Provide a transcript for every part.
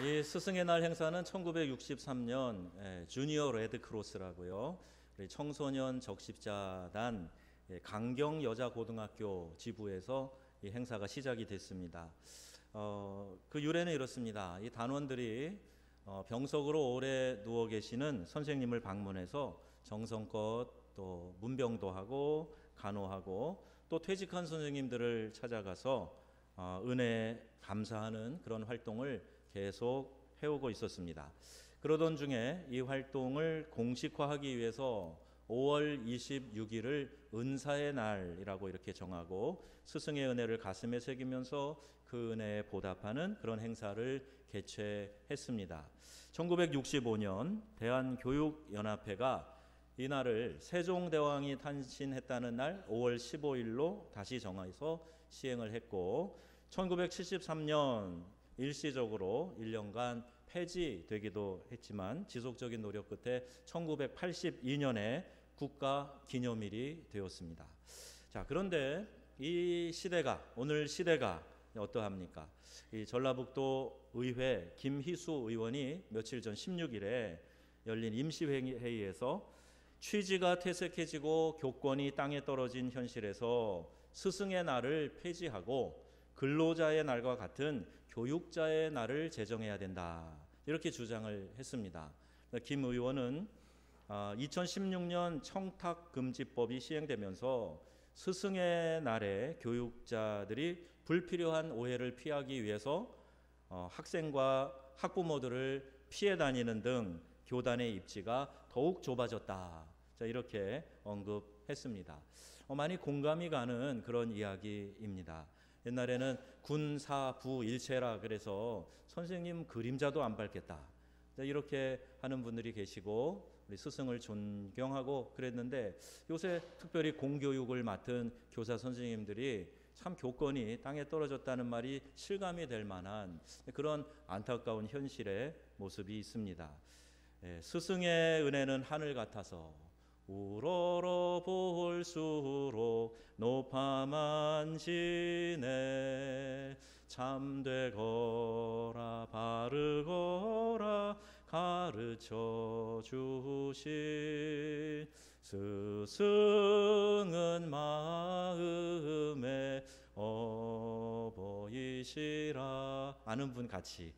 이 스승의 날 행사는 1963년 주니어 레드크로스라고요. 우리 청소년 적십자단 강경 여자고등학교 지부에서 이 행사가 시작이 됐습니다. 그 유래는 이렇습니다. 이 단원들이 병석으로 오래 누워 계시는 선생님을 방문해서 정성껏 또 문병도 하고 간호하고 또 퇴직한 선생님들을 찾아가서 은혜 감사하는 그런 활동을 계속 해오고 있었습니다. 그러던 중에 이 활동을 공식화하기 위해서 5월 26일을 은사의 날이라고 이렇게 정하고 스승의 은혜를 가슴에 새기면서 그 은혜에 보답하는 그런 행사를 개최했습니다. 1965년 대한교육연합회가 이 날을 세종대왕이 탄신했다는 날 5월 15일로 다시 정해서 시행을 했고 1973년 일시적으로 1년간 폐지되기도 했지만 지속적인 노력 끝에 1982년에 국가 기념일이 되었습니다. 자, 그런데 이 시대가 오늘 시대가 어떠합니까? 이 전라북도 의회 김희수 의원이 며칠 전 16일에 열린 임시회의에서 취지가 퇴색해지고 교권이 땅에 떨어진 현실에서 스승의 날을 폐지하고 근로자의 날과 같은 교육자의 날을 제정해야 된다. 이렇게 주장을 했습니다. 김 의원은 2016년 청탁금지법이 시행되면서 스승의 날에 교육자들이 불필요한 오해를 피하기 위해서 학생과 학부모들을 피해 다니는 등 교단의 입지가 더욱 좁아졌다. 자, 이렇게 언급했습니다. 많이 공감이 가는 그런 이야기입니다. 옛날에는 군사부 일체라 그래서 선생님 그림자도 안 밟겠다. 자, 이렇게 하는 분들이 계시고 우리 스승을 존경하고 그랬는데 요새 특별히 공교육을 맡은 교사 선생님들이 참 교권이 땅에 떨어졌다는 말이 실감이 될 만한 그런 안타까운 현실의 모습이 있습니다. 스승의 은혜는 하늘 같아서 우러러 볼수록 높아만 지네 참되거라 바르거라 가르쳐 주신 스승은 마음의 어버이시라. 아는 분 같이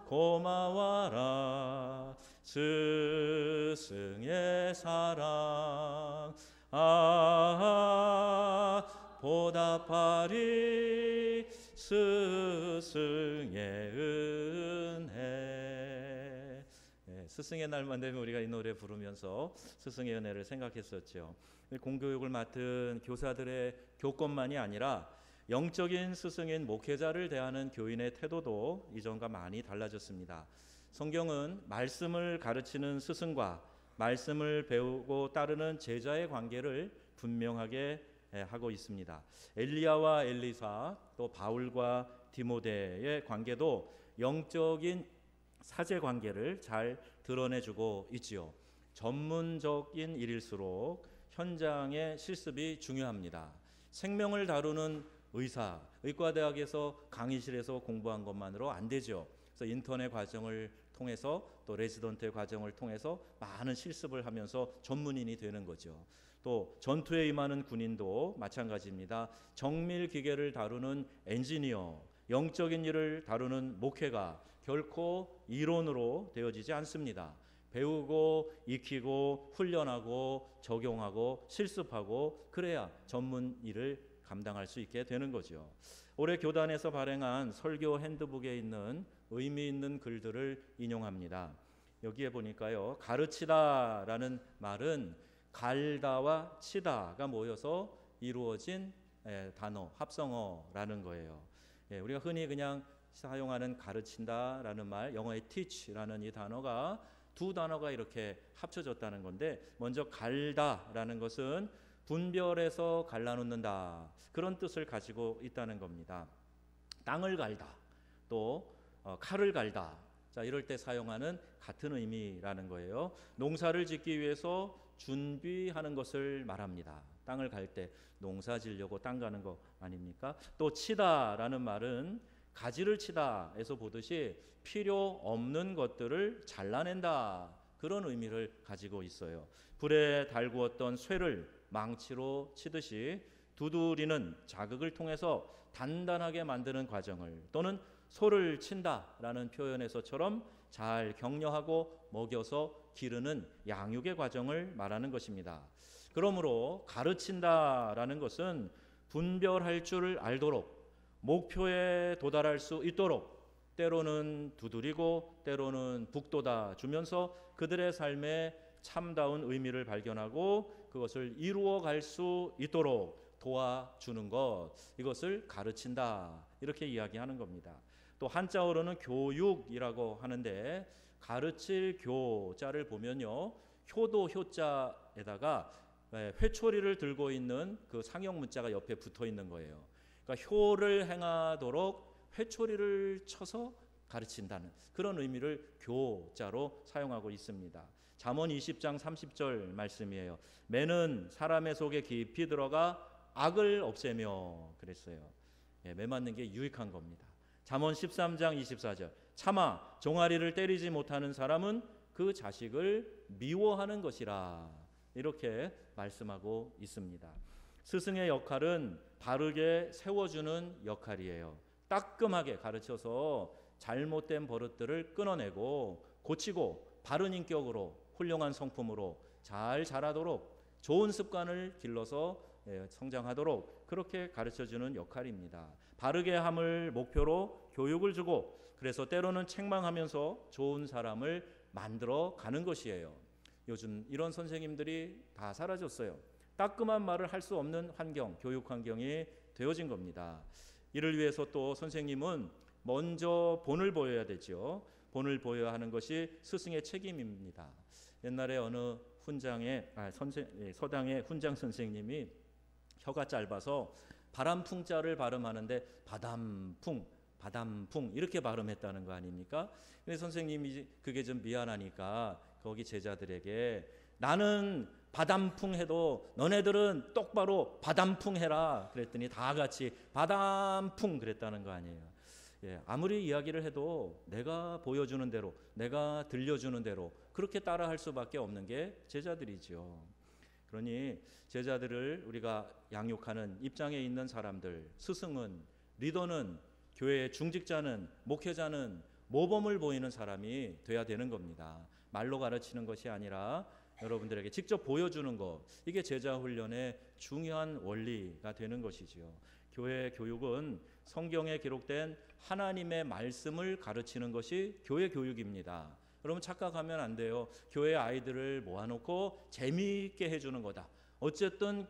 고마워라 스승의 사랑 보답하리 스승의 은혜. 스승의 날만 되면 우리가 이 노래 부르면서 스승의 은혜를 생각했었죠. 공교육을 맡은 교사들의 교권만이 아니라 영적인 스승인 목회자를 대하는 교인의 태도도 이전과 많이 달라졌습니다. 성경은 말씀을 가르치는 스승과 말씀을 배우고 따르는 제자의 관계를 분명하게 하고 있습니다. 엘리야와 엘리사 또 바울과 디모데의 관계도 영적인 사제 관계를 잘 드러내주고 있지요. 전문적인 일일수록 현장의 실습이 중요합니다. 생명을 다루는 의사, 의과대학에서 강의실에서 공부한 것만으로 안 되죠. 그래서 인턴의 과정을 통해서 또 레지던트 과정을 통해서 많은 실습을 하면서 전문인이 되는 거죠. 또 전투에 임하는 군인도 마찬가지입니다. 정밀 기계를 다루는 엔지니어, 영적인 일을 다루는 목회가 결코 이론으로 되어지지 않습니다. 배우고 익히고 훈련하고 적용하고 실습하고 그래야 전문 일을 감당할 수 있게 되는 거죠. 올해 교단에서 발행한 설교 핸드북에 있는 의미 있는 글들을 인용합니다. 여기에 보니까요, 가르치다라는 말은 갈다와 치다가 모여서 이루어진 단어, 합성어라는 거예요. 우리가 흔히 그냥 사용하는 가르친다라는 말, 영어의 teach라는 이 단어가 두 단어가 이렇게 합쳐졌다는 건데, 먼저 갈다라는 것은 분별해서 갈라놓는다, 그런 뜻을 가지고 있다는 겁니다. 땅을 갈다, 또 칼을 갈다, 자, 이럴 때 사용하는 같은 의미라는 거예요. 농사를 짓기 위해서 준비하는 것을 말합니다. 땅을 갈 때 농사 지려고 땅 가는 거 아닙니까? 또 치다라는 말은 가지를 치다에서 보듯이 필요 없는 것들을 잘라낸다, 그런 의미를 가지고 있어요. 불에 달구었던 쇠를 망치로 치듯이 두드리는 자극을 통해서 단단하게 만드는 과정을, 또는 소를 친다라는 표현에서처럼 잘 격려하고 먹여서 기르는 양육의 과정을 말하는 것입니다. 그러므로 가르친다라는 것은 분별할 줄 알도록, 목표에 도달할 수 있도록 때로는 두드리고 때로는 북돋아 주면서 그들의 삶에 참다운 의미를 발견하고 그것을 이루어 갈 수 있도록 도와주는 것, 이것을 가르친다, 이렇게 이야기하는 겁니다. 또 한자어로는 교육이라고 하는데, 가르칠 교자를 보면요, 효도 효자에다가 회초리를 들고 있는 그 상형 문자가 옆에 붙어 있는 거예요. 그러니까 효를 행하도록 회초리를 쳐서 가르친다는 그런 의미를 교자로 사용하고 있습니다. 잠언 20장 30절 말씀이에요. 매는 사람의 속에 깊이 들어가 악을 없애며 그랬어요. 매 맞는 게 유익한 겁니다. 잠언 13장 24절, 차마 종아리를 때리지 못하는 사람은 그 자식을 미워하는 것이라, 이렇게 말씀하고 있습니다. 스승의 역할은 바르게 세워주는 역할이에요. 따끔하게 가르쳐서 잘못된 버릇들을 끊어내고 고치고 바른 인격으로, 훌륭한 성품으로 잘 자라도록, 좋은 습관을 길러서 성장하도록 그렇게 가르쳐주는 역할입니다. 바르게 함을 목표로 교육을 주고, 그래서 때로는 책망하면서 좋은 사람을 만들어 가는 것이에요. 요즘 이런 선생님들이 다 사라졌어요. 따끔한 말을 할 수 없는 환경, 교육 환경이 되어진 겁니다. 이를 위해서 또 선생님은 먼저 본을 보여야 되죠. 본을 보여야 하는 것이 스승의 책임입니다. 옛날에 어느 서당의 훈장 선생님이 혀가 짧아서 바람풍자를 발음하는데 바담풍 이렇게 발음했다는 거 아닙니까? 근데 선생님이 그게 좀 미안하니까 거기 제자들에게, 나는 바담풍 해도 너네들은 똑바로 바담풍 해라 그랬더니 다 같이 바담풍 그랬다는 거 아니에요. 아무리 이야기를 해도 내가 보여주는 대로, 내가 들려주는 대로 그렇게 따라할 수밖에 없는 게 제자들이죠. 그러니 제자들을 우리가 양육하는 입장에 있는 사람들, 스승은, 리더는, 교회의 중직자는, 목회자는 모범을 보이는 사람이 돼야 되는 겁니다. 말로 가르치는 것이 아니라 여러분들에게 직접 보여주는 것, 이게 제자 훈련의 중요한 원리가 되는 것이지요. 교회 교육은 성경에 기록된 하나님의 말씀을 가르치는 것이 교회 교육입니다. 여러분 착각하면 안 돼요. 교회 아이들을 모아놓고 재미있게 해주는 거다. 어쨌든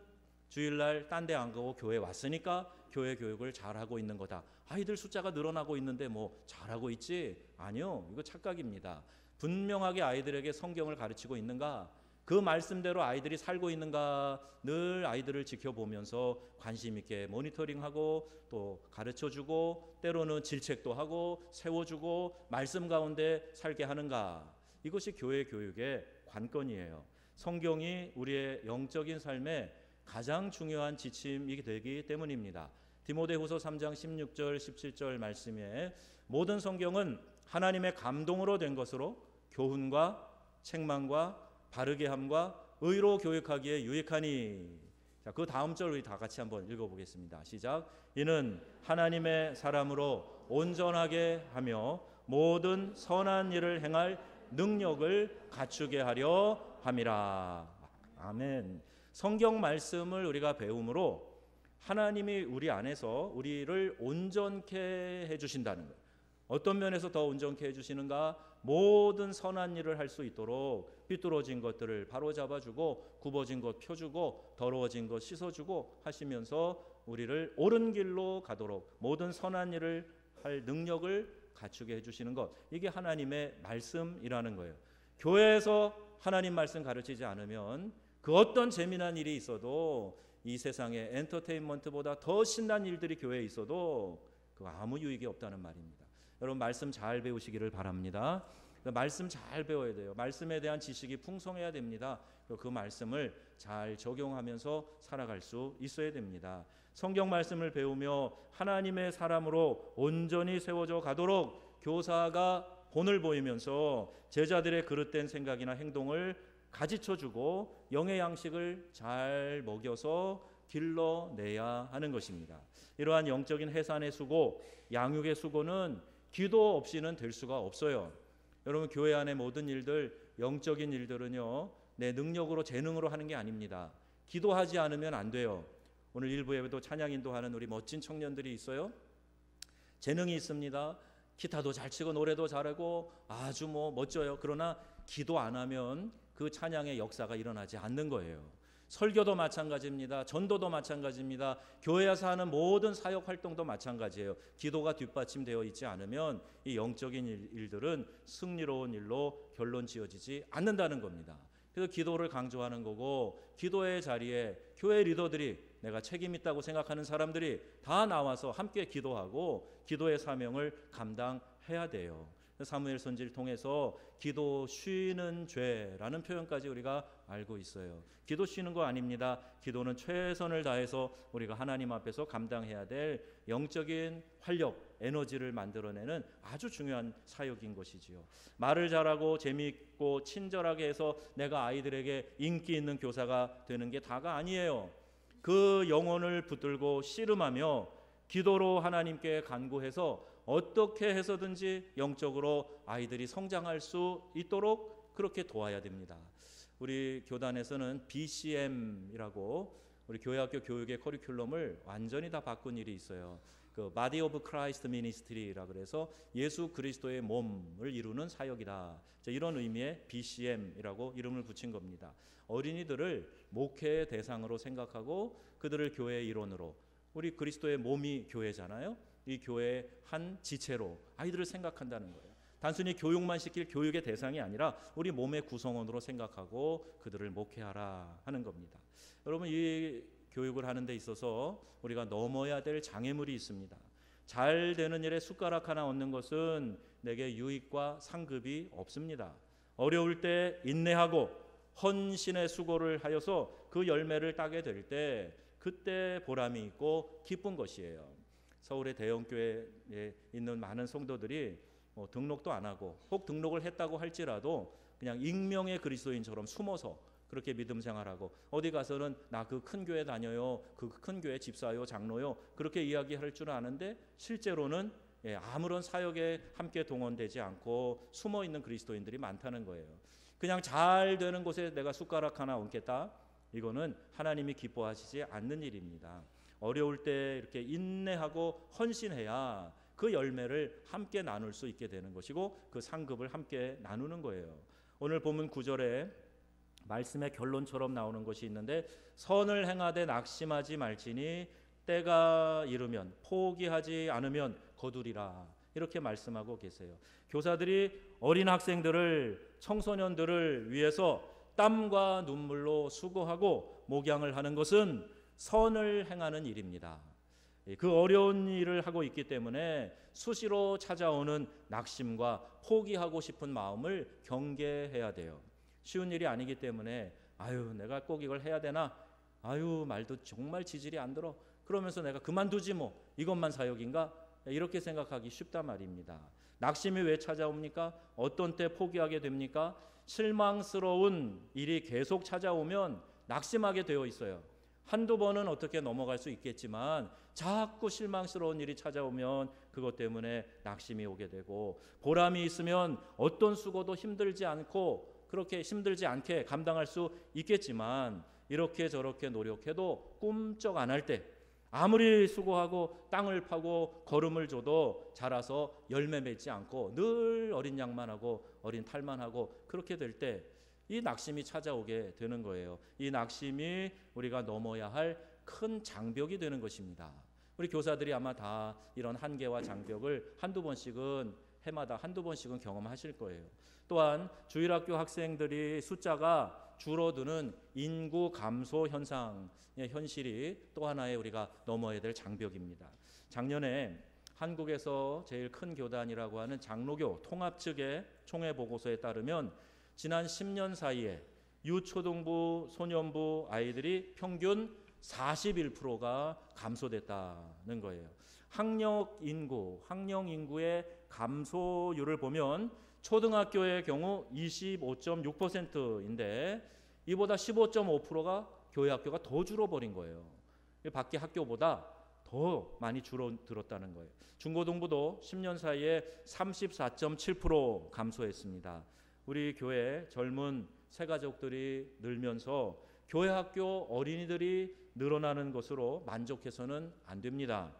주일날 딴 데 안 가고 교회 왔으니까 교회 교육을 잘하고 있는 거다. 아이들 숫자가 늘어나고 있는데 뭐 잘하고 있지? 아니요, 이거 착각입니다. 분명하게 아이들에게 성경을 가르치고 있는가, 그 말씀대로 아이들이 살고 있는가, 늘 아이들을 지켜보면서 관심 있게 모니터링하고 또 가르쳐주고 때로는 질책도 하고 세워주고 말씀 가운데 살게 하는가, 이것이 교회 교육의 관건이에요. 성경이 우리의 영적인 삶에 가장 중요한 지침이 되기 때문입니다. 디모데후서 3장 16절 17절 말씀에, 모든 성경은 하나님의 감동으로 된 것으로 교훈과 책망과 바르게 함과 의로 교육하기에 유익하니. 자, 그 다음 절 우리 다 같이 한번 읽어보겠습니다. 시작. 이는 하나님의 사람으로 온전하게 하며 모든 선한 일을 행할 능력을 갖추게 하려 함이라. 아멘. 성경 말씀을 우리가 배움으로 하나님이 우리 안에서 우리를 온전케 해주신다는 거예요. 어떤 면에서 더 온전케 해주시는가? 모든 선한 일을 할 수 있도록 삐뚤어진 것들을 바로잡아주고 굽어진 것 펴주고 더러워진 것 씻어주고 하시면서 우리를 옳은 길로 가도록 모든 선한 일을 할 능력을 갖추게 해주시는 것, 이게 하나님의 말씀이라는 거예요. 교회에서 하나님 말씀 가르치지 않으면 그 어떤 재미난 일이 있어도, 이 세상에 엔터테인먼트보다 더 신난 일들이 교회에 있어도 그 아무 유익이 없다는 말입니다. 여러분 말씀 잘 배우시기를 바랍니다. 말씀 잘 배워야 돼요. 말씀에 대한 지식이 풍성해야 됩니다. 그 말씀을 잘 적용하면서 살아갈 수 있어야 됩니다. 성경 말씀을 배우며 하나님의 사람으로 온전히 세워져 가도록 교사가 본을 보이면서 제자들의 그릇된 생각이나 행동을 가르쳐주고 영의 양식을 잘 먹여서 길러내야 하는 것입니다. 이러한 영적인 해산의 수고, 양육의 수고는 기도 없이는 될 수가 없어요. 여러분, 교회 안의 모든 일들, 영적인 일들은요, 내 능력으로 재능으로 하는 게 아닙니다. 기도하지 않으면 안 돼요. 오늘 일부 예배도 찬양 인도하는 우리 멋진 청년들이 있어요. 재능이 있습니다. 기타도 잘 치고 노래도 잘하고 아주 멋져요. 그러나 기도 안 하면 그 찬양의 역사가 일어나지 않는 거예요. 설교도 마찬가지입니다. 전도도 마찬가지입니다. 교회에서 하는 모든 사역 활동도 마찬가지예요. 기도가 뒷받침되어 있지 않으면 이 영적인 일들은 승리로운 일로 결론 지어지지 않는다는 겁니다. 그래서 기도를 강조하는 거고, 기도의 자리에 교회 리더들이, 내가 책임 있다고 생각하는 사람들이 다 나와서 함께 기도하고 기도의 사명을 감당해야 돼요. 사무엘 선지를 통해서 기도 쉬는 죄라는 표현까지 우리가 알고 있어요. 기도 쉬는 거 아닙니다. 기도는 최선을 다해서 우리가 하나님 앞에서 감당해야 될 영적인 활력, 에너지를 만들어내는 아주 중요한 사역인 것이지요. 말을 잘하고 재미있고 친절하게 해서 내가 아이들에게 인기 있는 교사가 되는 게 다가 아니에요. 그 영혼을 붙들고 씨름하며 기도로 하나님께 간구해서 어떻게 해서든지 영적으로 아이들이 성장할 수 있도록 그렇게 도와야 됩니다. 우리 교단에서는 BCM이라고 우리 교회학교 교육의 커리큘럼을 완전히 다 바꾼 일이 있어요. 그 Body of Christ Ministry라 그래서 예수 그리스도의 몸을 이루는 사역이다. 이런 의미의 BCM이라고 이름을 붙인 겁니다. 어린이들을 목회의 대상으로 생각하고 그들을 교회의 일원으로, 우리 그리스도의 몸이 교회잖아요. 이 교회의 한 지체로 아이들을 생각한다는 거예요. 단순히 교육만 시킬 교육의 대상이 아니라 우리 몸의 구성원으로 생각하고 그들을 목회하라 하는 겁니다. 여러분, 이 교육을 하는 데 있어서 우리가 넘어야 될 장애물이 있습니다. 잘 되는 일에 숟가락 하나 얹는 것은 내게 유익과 상급이 없습니다. 어려울 때 인내하고 헌신의 수고를 하여서 그 열매를 따게 될 때 그때 보람이 있고 기쁜 것이에요. 서울의 대형교회에 있는 많은 성도들이 등록도 안 하고, 혹 등록을 했다고 할지라도 그냥 익명의 그리스도인처럼 숨어서 그렇게 믿음 생활하고, 어디 가서는 나 그 큰 교회 다녀요, 그 큰 교회 집사요, 장로요, 그렇게 이야기할 줄 아는데 실제로는 아무런 사역에 함께 동원되지 않고 숨어 있는 그리스도인들이 많다는 거예요. 그냥 잘 되는 곳에 내가 숟가락 하나 얹겠다, 이거는 하나님이 기뻐하시지 않는 일입니다. 어려울 때 이렇게 인내하고 헌신해야 그 열매를 함께 나눌 수 있게 되는 것이고 그 상급을 함께 나누는 거예요. 오늘 본문 9절에 말씀의 결론처럼 나오는 것이 있는데, 선을 행하되 낙심하지 말지니 때가 이르면 포기하지 않으면 거두리라, 이렇게 말씀하고 계세요. 교사들이 어린 학생들을, 청소년들을 위해서 땀과 눈물로 수고하고 목양을 하는 것은 선을 행하는 일입니다. 그 어려운 일을 하고 있기 때문에 수시로 찾아오는 낙심과 포기하고 싶은 마음을 경계해야 돼요. 쉬운 일이 아니기 때문에 내가 꼭 이걸 해야 되나, 말도 정말 지질이 안 들어, 그러면서 내가 그만두지 이것만 사역인가, 이렇게 생각하기 쉽단 말입니다. 낙심이 왜 찾아옵니까? 어떤 때 포기하게 됩니까? 실망스러운 일이 계속 찾아오면 낙심하게 되어 있어요. 한두 번은 어떻게 넘어갈 수 있겠지만 자꾸 실망스러운 일이 찾아오면 그것 때문에 낙심이 오게 되고, 보람이 있으면 어떤 수고도 힘들지 않고 그렇게 힘들지 않게 감당할 수 있겠지만, 이렇게 저렇게 노력해도 꿈쩍 안 할 때, 아무리 수고하고 땅을 파고 거름을 줘도 자라서 열매 맺지 않고 늘 어린 양만 하고 어린 탈만 하고 그렇게 될 때 이 낙심이 찾아오게 되는 거예요. 이 낙심이 우리가 넘어야 할 큰 장벽이 되는 것입니다. 우리 교사들이 아마 다 이런 한계와 장벽을 해마다 한두 번씩은 경험하실 거예요. 또한 주일학교 학생들이 숫자가 줄어드는 인구 감소 현상의 현실이 또 하나의 우리가 넘어야 될 장벽입니다. 작년에 한국에서 제일 큰 교단이라고 하는 장로교 통합 측의 총회 보고서에 따르면 지난 10년 사이에 유초등부, 소년부 아이들이 평균 41%가 감소됐다는 거예요. 학령 인구의 감소율을 보면 초등학교의 경우 25.6%인데 이보다 15.5%가 교회 학교가 더 줄어버린 거예요. 밖에 학교보다 더 많이 줄어들었다는 거예요. 중고등부도 10년 사이에 34.7% 감소했습니다. 우리 교회 젊은 새가족들이 늘면서 교회 학교 어린이들이 늘어나는 것으로 만족해서는 안 됩니다.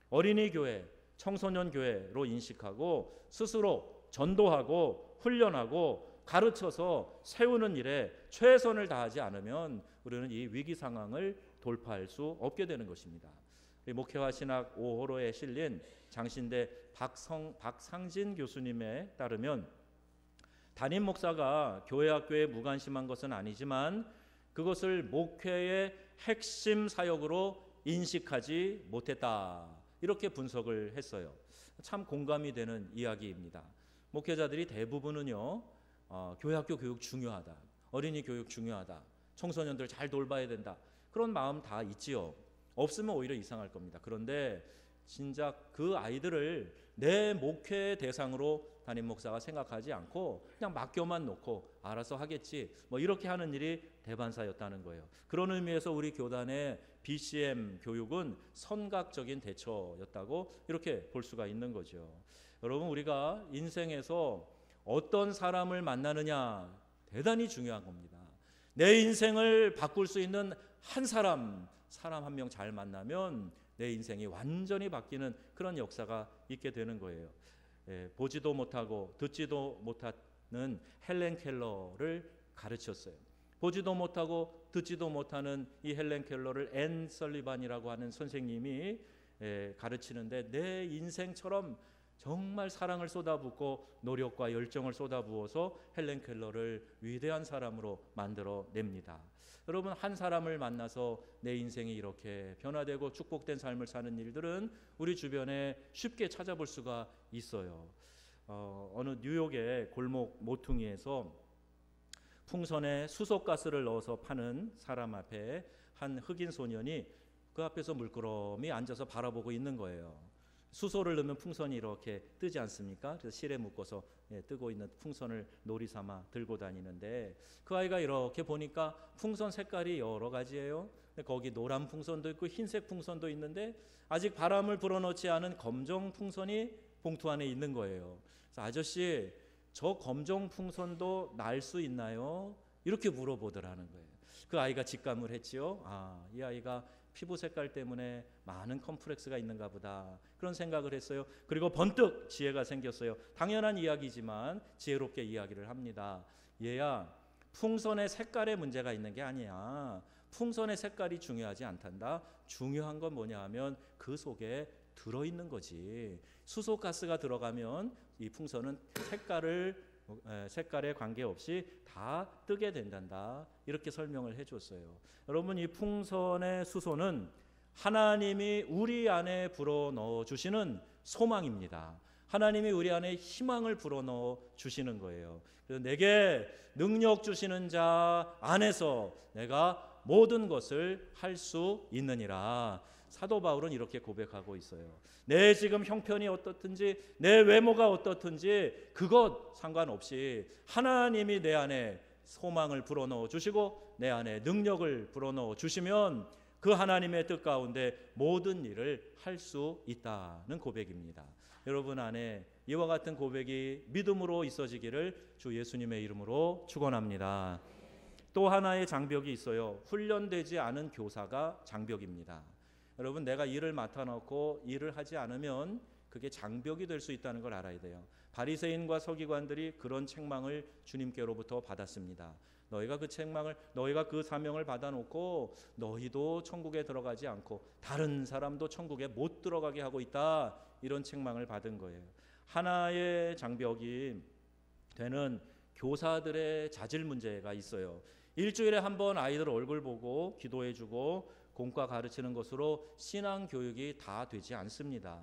어린이 교회, 청소년 교회로 인식하고 스스로 전도하고 훈련하고 가르쳐서 세우는 일에 최선을 다하지 않으면 우리는 이 위기 상황을 돌파할 수 없게 되는 것입니다. 목회와 신학 5호로에 실린 장신대 박상진 교수님에 따르면 담임 목사가 교회 학교에 무관심한 것은 아니지만 그것을 목회의 핵심 사역으로 인식하지 못했다. 이렇게 분석을 했어요. 참 공감이 되는 이야기입니다. 목회자들이 대부분은요, 교회 학교 교육 중요하다, 어린이 교육 중요하다, 청소년들 잘 돌봐야 된다, 그런 마음 다 있지요. 없으면 오히려 이상할 겁니다. 그런데 진작 그 아이들을 내 목회 대상으로 담임 목사가 생각하지 않고 그냥 맡겨만 놓고 알아서 하겠지, 이렇게 하는 일이 대반사였다는 거예요. 그런 의미에서 우리 교단의 BCM 교육은 선각적인 대처였다고 이렇게 볼 수가 있는 거죠. 여러분, 우리가 인생에서 어떤 사람을 만나느냐 대단히 중요한 겁니다. 내 인생을 바꿀 수 있는 한 사람 한 명 잘 만나면 내 인생이 완전히 바뀌는 그런 역사가 있게 되는 거예요. 보지도 못하고 듣지도 못하는 헬렌 켈러를 가르쳤어요. 보지도 못하고 듣지도 못하는 이 헬렌 켈러를 앤 설리반이라고 하는 선생님이 가르치는데 내 인생처럼 정말 사랑을 쏟아붓고 노력과 열정을 쏟아부어서 헬렌 켈러를 위대한 사람으로 만들어냅니다. 여러분, 한 사람을 만나서 내 인생이 이렇게 변화되고 축복된 삶을 사는 일들은 우리 주변에 쉽게 찾아볼 수가 있어요. 어느 뉴욕의 골목 모퉁이에서 풍선에 수소가스를 넣어서 파는 사람 앞에 한 흑인 소년이 그 앞에서 물끄러미 앉아서 바라보고 있는 거예요. 수소를 넣으면 풍선이 이렇게 뜨지 않습니까? 그래서 실에 묶어서 뜨고 있는 풍선을 놀이 삼아 들고 다니는데 그 아이가 이렇게 보니까 풍선 색깔이 여러 가지예요. 거기 노란 풍선도 있고 흰색 풍선도 있는데 아직 바람을 불어넣지 않은 검정 풍선이 봉투 안에 있는 거예요. 그래서 아저씨, 저 검정 풍선도 날 수 있나요? 이렇게 물어보더라는 거예요. 그 아이가 직감을 했지요. 이 아이가 피부 색깔 때문에 많은 컴플렉스가 있는가 보다, 그런 생각을 했어요. 그리고 번뜩 지혜가 생겼어요. 당연한 이야기지만 지혜롭게 이야기를 합니다. 얘야, 풍선의 색깔에 문제가 있는 게 아니야. 풍선의 색깔이 중요하지 않단다. 중요한 건 뭐냐 하면 그 속에 들어있는 거지. 수소가스가 들어가면 이 풍선은 색깔에 관계없이 다 뜨게 된단다. 이렇게 설명을 해줬어요. 여러분, 이 풍선의 수소는 하나님이 우리 안에 불어넣어 주시는 소망입니다. 하나님이 우리 안에 희망을 불어넣어 주시는 거예요. 그래서 내게 능력 주시는 자 안에서 내가 모든 것을 할 수 있느니라. 사도 바울은 이렇게 고백하고 있어요. 내 지금 형편이 어떻든지 내 외모가 어떻든지 그것 상관없이 하나님이 내 안에 소망을 불어넣어 주시고 내 안에 능력을 불어넣어 주시면 그 하나님의 뜻 가운데 모든 일을 할 수 있다는 고백입니다. 여러분 안에 이와 같은 고백이 믿음으로 있어지기를 주 예수님의 이름으로 축원합니다. 또 하나의 장벽이 있어요. 훈련되지 않은 교사가 장벽입니다. 여러분, 내가 일을 맡아놓고 일을 하지 않으면 그게 장벽이 될 수 있다는 걸 알아야 돼요. 바리새인과 서기관들이 그런 책망을 주님께로부터 받았습니다. 너희가 그 사명을 받아놓고 너희도 천국에 들어가지 않고 다른 사람도 천국에 못 들어가게 하고 있다. 이런 책망을 받은 거예요. 하나의 장벽이 되는 교사들의 자질 문제가 있어요. 일주일에 한 번 아이들 얼굴 보고 기도해주고 공과 가르치는 것으로 신앙 교육이 다 되지 않습니다.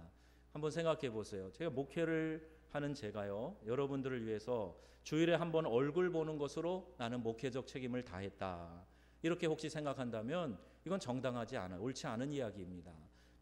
한번 생각해 보세요. 제가 목회를 하는 제가요, 여러분들을 위해서 주일에 한번 얼굴 보는 것으로 나는 목회적 책임을 다했다, 이렇게 혹시 생각한다면 이건 정당하지 않아, 옳지 않은 이야기입니다.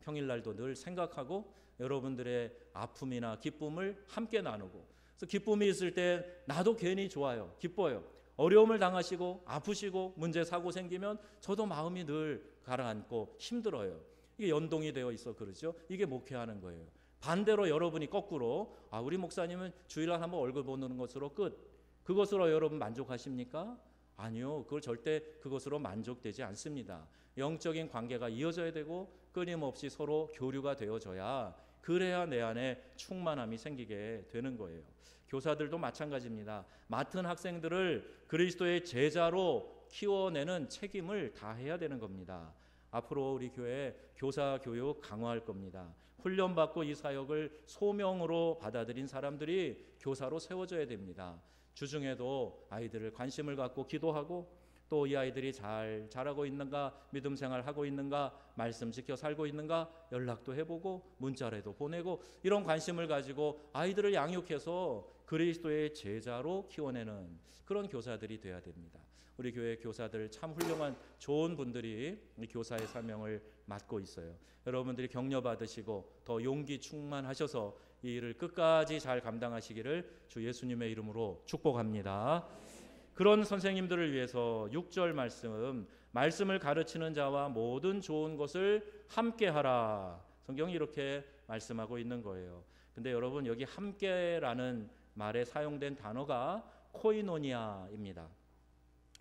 평일날도 늘 생각하고 여러분들의 아픔이나 기쁨을 함께 나누고, 그래서 기쁨이 있을 때 나도 괜히 좋아요, 기뻐요. 어려움을 당하시고 아프시고 문제 사고 생기면 저도 마음이 늘 가라앉고 힘들어요. 이게 연동이 되어 있어 그러죠. 이게 목회하는 거예요. 반대로 여러분이 거꾸로 우리 목사님은 주일날 한번 얼굴 보는 것으로 끝, 그것으로 여러분 만족하십니까? 아니요. 그걸 절대 그것으로 만족되지 않습니다. 영적인 관계가 이어져야 되고 끊임없이 서로 교류가 되어져야, 그래야 내 안에 충만함이 생기게 되는 거예요. 교사들도 마찬가지입니다. 맡은 학생들을 그리스도의 제자로 키워내는 책임을 다해야 되는 겁니다. 앞으로 우리 교회 교사 교육 강화할 겁니다. 훈련받고 이 사역을 소명으로 받아들인 사람들이 교사로 세워져야 됩니다. 주중에도 아이들을 관심을 갖고 기도하고, 또 이 아이들이 잘 자라고 있는가, 믿음 생활하고 있는가, 말씀 지켜 살고 있는가 연락도 해보고 문자라도 보내고, 이런 관심을 가지고 아이들을 양육해서 그리스도의 제자로 키워내는 그런 교사들이 돼야 됩니다. 우리 교회 교사들 참 훌륭한 좋은 분들이 교사의 사명을 맡고 있어요. 여러분들이 격려 받으시고 더 용기 충만하셔서 이 일을 끝까지 잘 감당하시기를 주 예수님의 이름으로 축복합니다. 그런 선생님들을 위해서 6절 말씀을 가르치는 자와 모든 좋은 것을 함께하라, 성경이 이렇게 말씀하고 있는 거예요. 근데 여러분, 여기 함께라는 말에 사용된 단어가 코이노니아입니다.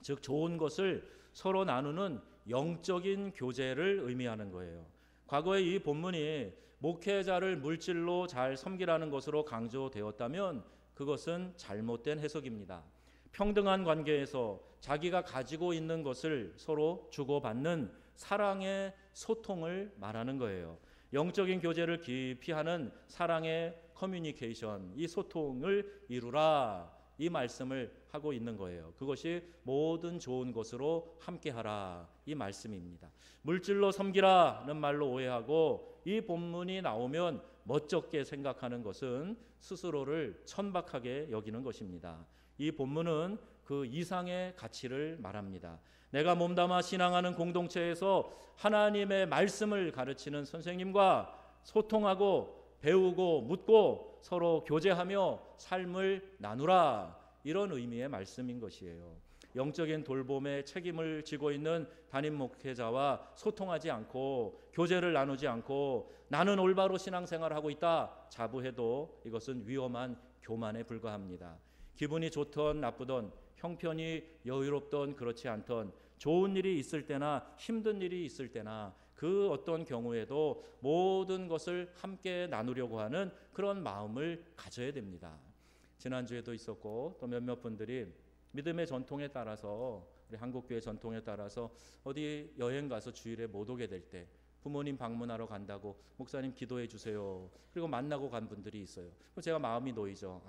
즉 좋은 것을 서로 나누는 영적인 교제를 의미하는 거예요. 과거에 이 본문이 목회자를 물질로 잘 섬기라는 것으로 강조되었다면 그것은 잘못된 해석입니다. 평등한 관계에서 자기가 가지고 있는 것을 서로 주고받는 사랑의 소통을 말하는 거예요. 영적인 교제를 깊이 하는 사랑의 커뮤니케이션, 이 소통을 이루라, 이 말씀을 하고 있는 거예요. 그것이 모든 좋은 것으로 함께하라, 이 말씀입니다. 물질로 섬기라는 말로 오해하고 이 본문이 나오면 멋쩍게 생각하는 것은 스스로를 천박하게 여기는 것입니다. 이 본문은 그 이상의 가치를 말합니다. 내가 몸담아 신앙하는 공동체에서 하나님의 말씀을 가르치는 선생님과 소통하고 배우고 묻고 서로 교제하며 삶을 나누라, 이런 의미의 말씀인 것이에요. 영적인 돌봄의 책임을 지고 있는 담임 목회자와 소통하지 않고 교제를 나누지 않고 나는 올바로 신앙생활을 하고 있다 자부해도 이것은 위험한 교만에 불과합니다. 기분이 좋던 나쁘던, 형편이 여유롭던 그렇지 않던, 좋은 일이 있을 때나 힘든 일이 있을 때나 그 어떤 경우에도 모든 것을 함께 나누려고 하는 그런 마음을 가져야 됩니다. 지난주에도 있었고 또 몇몇 분들이 믿음의 전통에 따라서, 우리 한국교회 전통에 따라서 어디 여행 가서 주일에 못 오게 될 때 부모님 방문하러 간다고 목사님 기도해 주세요. 그리고 만나고 간 분들이 있어요. 그럼 제가 마음이 놓이죠.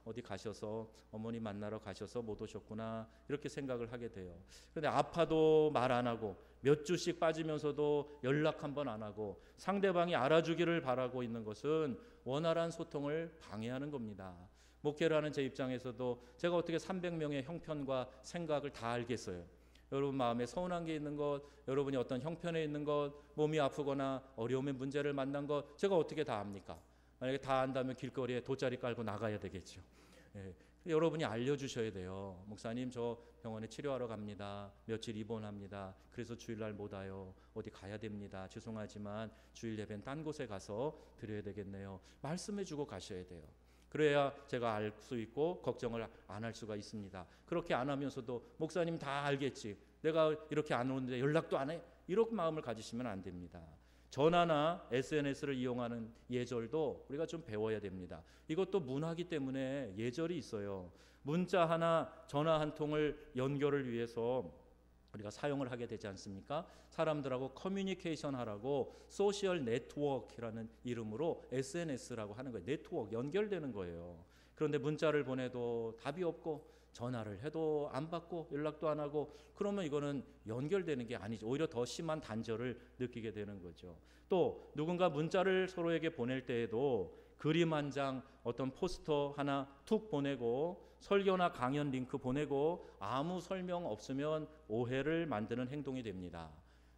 어디 가셔서 어머니 만나러 가셔서 못 오셨구나, 이렇게 생각을 하게 돼요. 그런데 아파도 말 안 하고 몇 주씩 빠지면서도 연락 한 번 안 하고 상대방이 알아주기를 바라고 있는 것은 원활한 소통을 방해하는 겁니다. 목회를 하는 제 입장에서도 제가 어떻게 300명의 형편과 생각을 다 알겠어요. 여러분 마음에 서운한 게 있는 것, 여러분이 어떤 형편에 있는 것, 몸이 아프거나 어려움의 문제를 만난 것, 제가 어떻게 다 압니까? 만약에 다 안다면 길거리에 돗자리 깔고 나가야 되겠죠. 여러분이 알려주셔야 돼요. 목사님 저 병원에 치료하러 갑니다. 며칠 입원합니다. 그래서 주일날 못 와요. 어디 가야 됩니다. 죄송하지만 주일 예배는 딴 곳에 가서 드려야 되겠네요. 말씀해주고 가셔야 돼요. 그래야 제가 알 수 있고 걱정을 안 할 수가 있습니다. 그렇게 안 하면서도 목사님 다 알겠지, 내가 이렇게 안 오는데 연락도 안 해, 이런 마음을 가지시면 안 됩니다. 전화나 SNS를 이용하는 예절도 우리가 좀 배워야 됩니다. 이것도 문화이기 때문에 예절이 있어요. 문자 하나, 전화 한 통을 연결을 위해서 우리가 사용을 하게 되지 않습니까? 사람들하고 커뮤니케이션 하라고 소셜 네트워크라는 이름으로 SNS라고 하는 거예요. 네트워크, 연결되는 거예요. 그런데 문자를 보내도 답이 없고 전화를 해도 안 받고 연락도 안 하고 그러면 이거는 연결되는 게 아니죠. 오히려 더 심한 단절을 느끼게 되는 거죠. 또 누군가 문자를 서로에게 보낼 때에도 그림 한 장, 어떤 포스터 하나 툭 보내고 설교나 강연 링크 보내고 아무 설명 없으면 오해를 만드는 행동이 됩니다.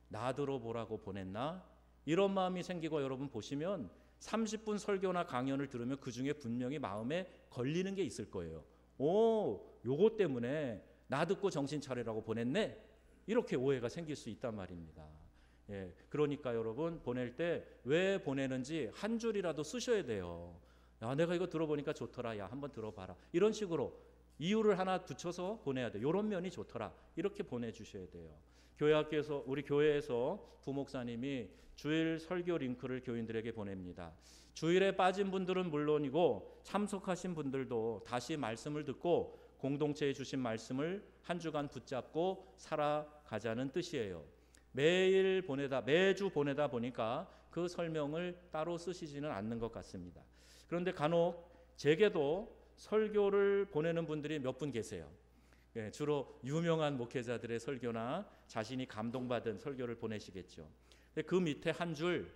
나 들어보라고 보냈나? 이런 마음이 생기고 여러분 보시면 30분 설교나 강연을 들으면 그중에 분명히 마음에 걸리는 게 있을 거예요. 오, 요거 때문에 나 듣고 정신 차리라고 보냈네? 이렇게 오해가 생길 수 있단 말입니다. 예, 그러니까 여러분 보낼 때 왜 보내는지 한 줄이라도 쓰셔야 돼요. 야, 내가 이거 들어보니까 좋더라. 야, 한번 들어봐라. 이런 식으로 이유를 하나 붙여서 보내야 돼요. 이런 면이 좋더라. 이렇게 보내주셔야 돼요. 교회학교에서 우리 교회에서 부목사님이 주일 설교 링크를 교인들에게 보냅니다. 주일에 빠진 분들은 물론이고 참석하신 분들도 다시 말씀을 듣고 공동체에 주신 말씀을 한 주간 붙잡고 살아가자는 뜻이에요. 매주 보내다 보니까 그 설명을 따로 쓰시지는 않는 것 같습니다. 그런데 간혹 제게도 설교를 보내는 분들이 몇 분 계세요. 예, 주로 유명한 목회자들의 설교나 자신이 감동받은 설교를 보내시겠죠. 근데 그 밑에 한 줄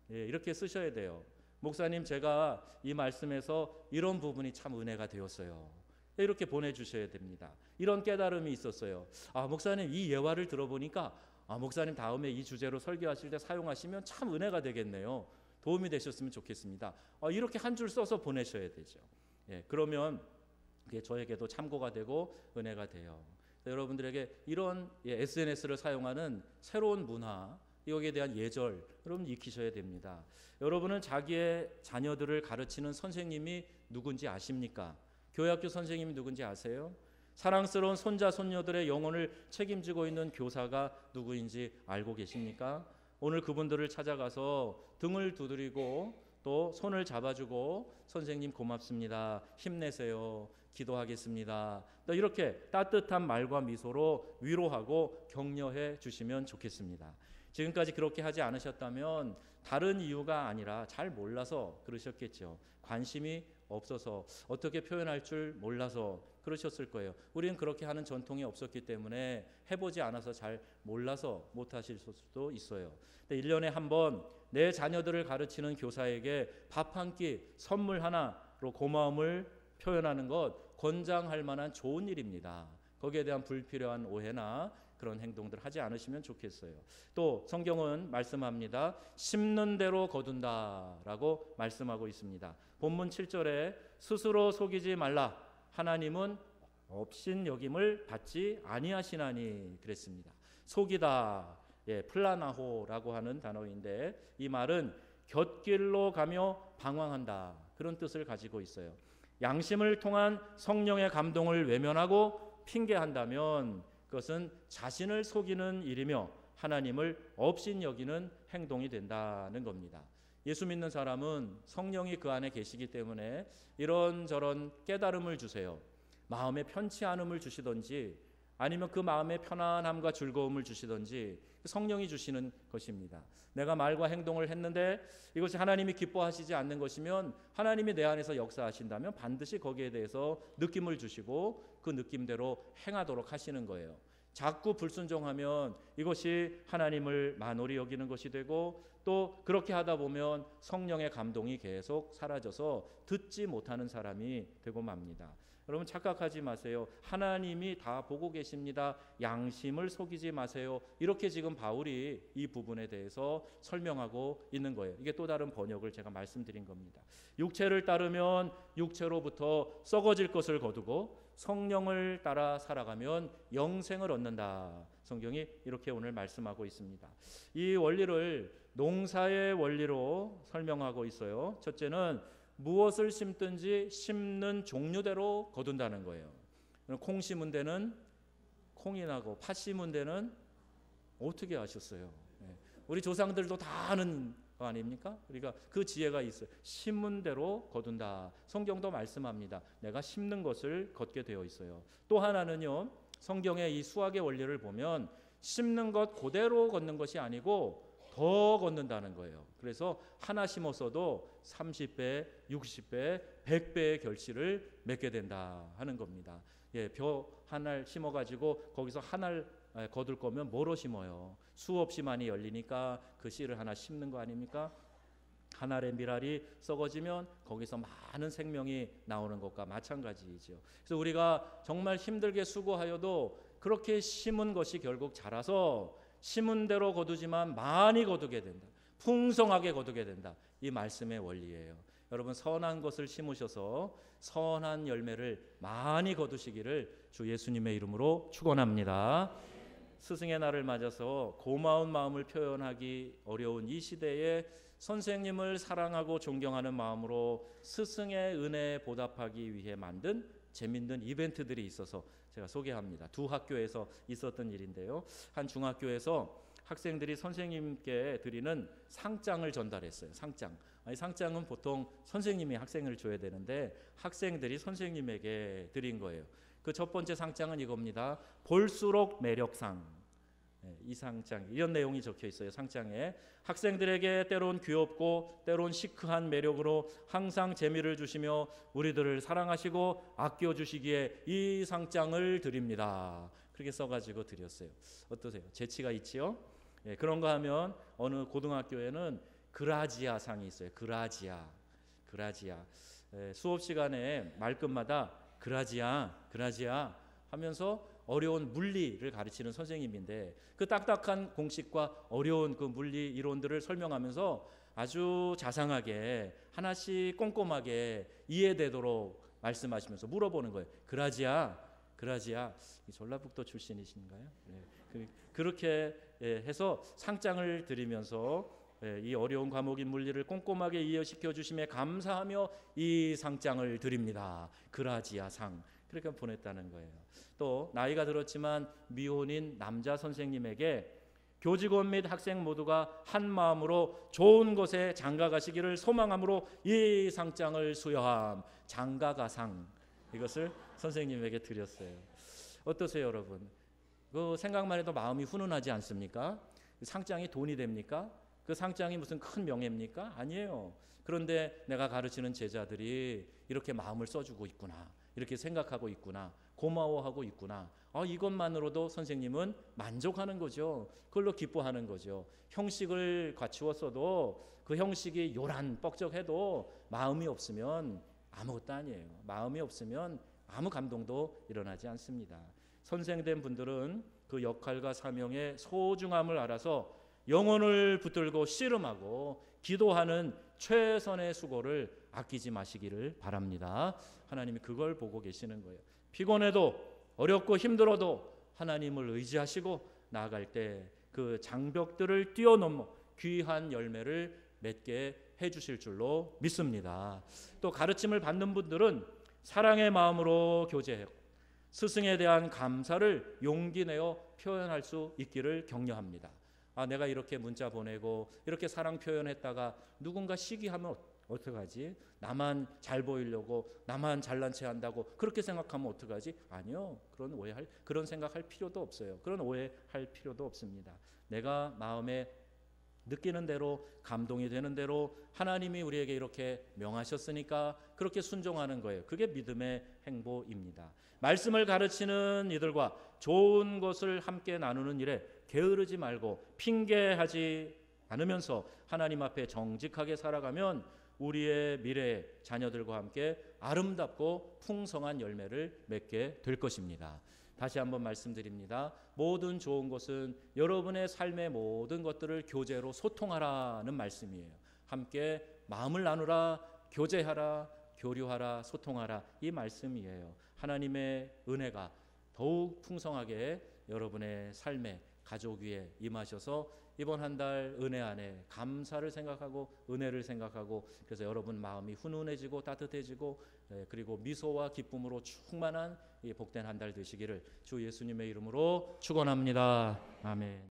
이렇게 쓰셔야 돼요. 목사님, 제가 이 말씀에서 이런 부분이 참 은혜가 되었어요. 이렇게 보내주셔야 됩니다. 이런 깨달음이 있었어요. 아, 목사님, 이 예화를 들어보니까 목사님 다음에 이 주제로 설교하실 때 사용하시면 참 은혜가 되겠네요. 도움이 되셨으면 좋겠습니다. 이렇게 한 줄 써서 보내셔야 되죠. 예, 그러면 그게 저에게도 참고가 되고 은혜가 돼요. 여러분들에게 이런 SNS를 사용하는 새로운 문화, 여기에 대한 예절 여러분 익히셔야 됩니다. 여러분은 자기의 자녀들을 가르치는 선생님이 누군지 아십니까? 교회학교 선생님이 누군지 아세요? 사랑스러운 손자 손녀들의 영혼을 책임지고 있는 교사가 누구인지 알고 계십니까? 오늘 그분들을 찾아가서 등을 두드리고 또 손을 잡아주고 선생님 고맙습니다. 힘내세요. 기도하겠습니다. 또 이렇게 따뜻한 말과 미소로 위로하고 격려해 주시면 좋겠습니다. 지금까지 그렇게 하지 않으셨다면 다른 이유가 아니라 잘 몰라서 그러셨겠죠. 관심이 없어서 어떻게 표현할 줄 몰라서 그러셨을 거예요. 우리는 그렇게 하는 전통이 없었기 때문에 해보지 않아서 잘 몰라서 못하실 수도 있어요. 근데 1년에 한 번 내 자녀들을 가르치는 교사에게 밥 한 끼, 선물 하나로 고마움을 표현하는 것 권장할 만한 좋은 일입니다. 거기에 대한 불필요한 오해나 그런 행동들 하지 않으시면 좋겠어요. 또 성경은 말씀합니다. 심는 대로 거둔다라고 말씀하고 있습니다. 본문 7절에 스스로 속이지 말라. 하나님은 업신여김을 받지 아니하시나니 그랬습니다. 속이다. 플라나호라고 하는 단어인데 이 말은 곁길로 가며 방황한다. 그런 뜻을 가지고 있어요. 양심을 통한 성령의 감동을 외면하고 핑계한다면 그것은 자신을 속이는 일이며 하나님을 업신여기는 행동이 된다는 겁니다. 예수 믿는 사람은 성령이 그 안에 계시기 때문에 이런저런 깨달음을 주세요. 마음에 편치 않음을 주시든지 아니면 그 마음에 편안함과 즐거움을 주시든지 성령이 주시는 것입니다. 내가 말과 행동을 했는데 이것이 하나님이 기뻐하시지 않는 것이면 하나님이 내 안에서 역사하신다면 반드시 거기에 대해서 느낌을 주시고 그 느낌대로 행하도록 하시는 거예요. 자꾸 불순종하면 이것이 하나님을 만홀히 여기는 것이 되고 또 그렇게 하다 보면 성령의 감동이 계속 사라져서 듣지 못하는 사람이 되고 맙니다. 여러분 착각하지 마세요. 하나님이 다 보고 계십니다. 양심을 속이지 마세요. 이렇게 지금 바울이 이 부분에 대해서 설명하고 있는 거예요. 이게 또 다른 번역을 제가 말씀드린 겁니다. 육체를 따르면 육체로부터 썩어질 것을 거두고 성령을 따라 살아가면 영생을 얻는다. 성경이 이렇게 오늘 말씀하고 있습니다. 이 원리를 농사의 원리로 설명하고 있어요. 첫째는 무엇을 심든지 심는 종류대로 거둔다는 거예요. 콩 심은 데는 콩이 나고 팥 심은 데는 어떻게 아셨어요? 우리 조상들도 다 아는 거 아닙니까? 그러니까 그 지혜가 있어요. 심은 대로 거둔다. 성경도 말씀합니다. 내가 심는 것을 걷게 되어 있어요. 또 하나는요. 성경의 이 수학의 원리를 보면 심는 것 그대로 걷는 것이 아니고 더 걷는다는 거예요. 그래서 하나 심었어도 30배, 60배, 100배의 결실을 맺게 된다 하는 겁니다. 예, 벼 하나를 심어가지고 거기서 하나를 거둘 거면 뭐로 심어요? 수없이 많이 열리니까 그 씨를 하나 심는 거 아닙니까? 한 알의 밀알이 썩어지면 거기서 많은 생명이 나오는 것과 마찬가지이죠. 그래서 우리가 정말 힘들게 수고하여도 그렇게 심은 것이 결국 자라서 심은 대로 거두지만 많이 거두게 된다. 풍성하게 거두게 된다. 이 말씀의 원리예요. 여러분 선한 것을 심으셔서 선한 열매를 많이 거두시기를 주 예수님의 이름으로 축원합니다. 스승의 날을 맞아서 고마운 마음을 표현하기 어려운 이 시대에 선생님을 사랑하고 존경하는 마음으로 스승의 은혜에 보답하기 위해 만든 재밌는 이벤트들이 있어서 제가 소개합니다. 두 학교에서 있었던 일인데요. 한 중학교에서 학생들이 선생님께 드리는 상장을 전달했어요. 상장. 아니, 상장은 보통 선생님이 학생을 줘야 되는데 학생들이 선생님에게 드린 거예요. 그 첫 번째 상장은 이겁니다. 볼수록 매력상. 이 상장 이런 내용이 적혀 있어요. 상장에 학생들에게 때론 귀엽고 때론 시크한 매력으로 항상 재미를 주시며 우리들을 사랑하시고 아껴주시기에 이 상장을 드립니다. 그렇게 써가지고 드렸어요. 어떠세요? 재치가 있지요? 예, 그런 거 하면 어느 고등학교에는 그라지아 상이 있어요. 그라지아. 수업 시간에 말끝마다 그라지아 하면서 어려운 물리를 가르치는 선생님인데 그 딱딱한 공식과 어려운 그 물리 이론들을 설명하면서 아주 자상하게 하나씩 꼼꼼하게 이해되도록 말씀하시면서 물어보는 거예요. 그라지아 전라북도 출신이신가요? 네. 그렇게 해서 상장을 드리면서 이 어려운 과목인 물리를 꼼꼼하게 이해시켜 주심에 감사하며 이 상장을 드립니다. 그라지아 상. 그렇게 보냈다는 거예요. 또 나이가 들었지만 미혼인 남자 선생님에게 교직원 및 학생 모두가 한 마음으로 좋은 곳에 장가가시기를 소망함으로 이 상장을 수여함. 장가가상. 이것을 선생님에게 드렸어요. 어떠세요, 여러분? 그 생각만 해도 마음이 훈훈하지 않습니까? 상장이 돈이 됩니까? 그 상장이 무슨 큰 명예입니까? 아니에요. 그런데 내가 가르치는 제자들이 이렇게 마음을 써주고 있구나. 이렇게 생각하고 있구나. 고마워하고 있구나. 이것만으로도 선생님은 만족하는 거죠. 그걸로 기뻐하는 거죠. 형식을 갖추었어도 그 형식이 요란 뻑적해도 마음이 없으면 아무것도 아니에요. 마음이 없으면 아무 감동도 일어나지 않습니다. 선생된 분들은 그 역할과 사명의 소중함을 알아서 영혼을 붙들고 씨름하고 기도하는 최선의 수고를 아끼지 마시기를 바랍니다. 하나님이 그걸 보고 계시는 거예요. 피곤해도 어렵고 힘들어도 하나님을 의지하시고 나아갈 때 그 장벽들을 뛰어넘어 귀한 열매를 맺게 해주실 줄로 믿습니다. 또 가르침을 받는 분들은 사랑의 마음으로 교제하고 스승에 대한 감사를 용기 내어 표현할 수 있기를 격려합니다. 내가 이렇게 문자 보내고 이렇게 사랑 표현했다가 누군가 시기하면 어떡하지? 나만 잘 보이려고 나만 잘난 체 한다고 그렇게 생각하면 어떡하지? 아니요. 그런 생각할 필요도 없어요. 그런 오해할 필요도 없습니다. 내가 마음에 느끼는 대로 감동이 되는 대로 하나님이 우리에게 이렇게 명하셨으니까 그렇게 순종하는 거예요. 그게 믿음의 행보입니다. 말씀을 가르치는 이들과 좋은 것을 함께 나누는 일에 게으르지 말고 핑계하지 않으면서 하나님 앞에 정직하게 살아가면 우리의 미래 자녀들과 함께 아름답고 풍성한 열매를 맺게 될 것입니다. 다시 한번 말씀드립니다. 모든 좋은 것은 여러분의 삶의 모든 것들을 교제로 소통하라는 말씀이에요. 함께 마음을 나누라, 교제하라, 교류하라, 소통하라 이 말씀이에요. 하나님의 은혜가 더욱 풍성하게 여러분의 삶에 가족 위에 임하셔서 이번 한 달 은혜 안에 감사를 생각하고 은혜를 생각하고 그래서 여러분 마음이 훈훈해지고 따뜻해지고 그리고 미소와 기쁨으로 충만한 이 복된 한 달 되시기를 주 예수님의 이름으로 축원합니다. 아멘.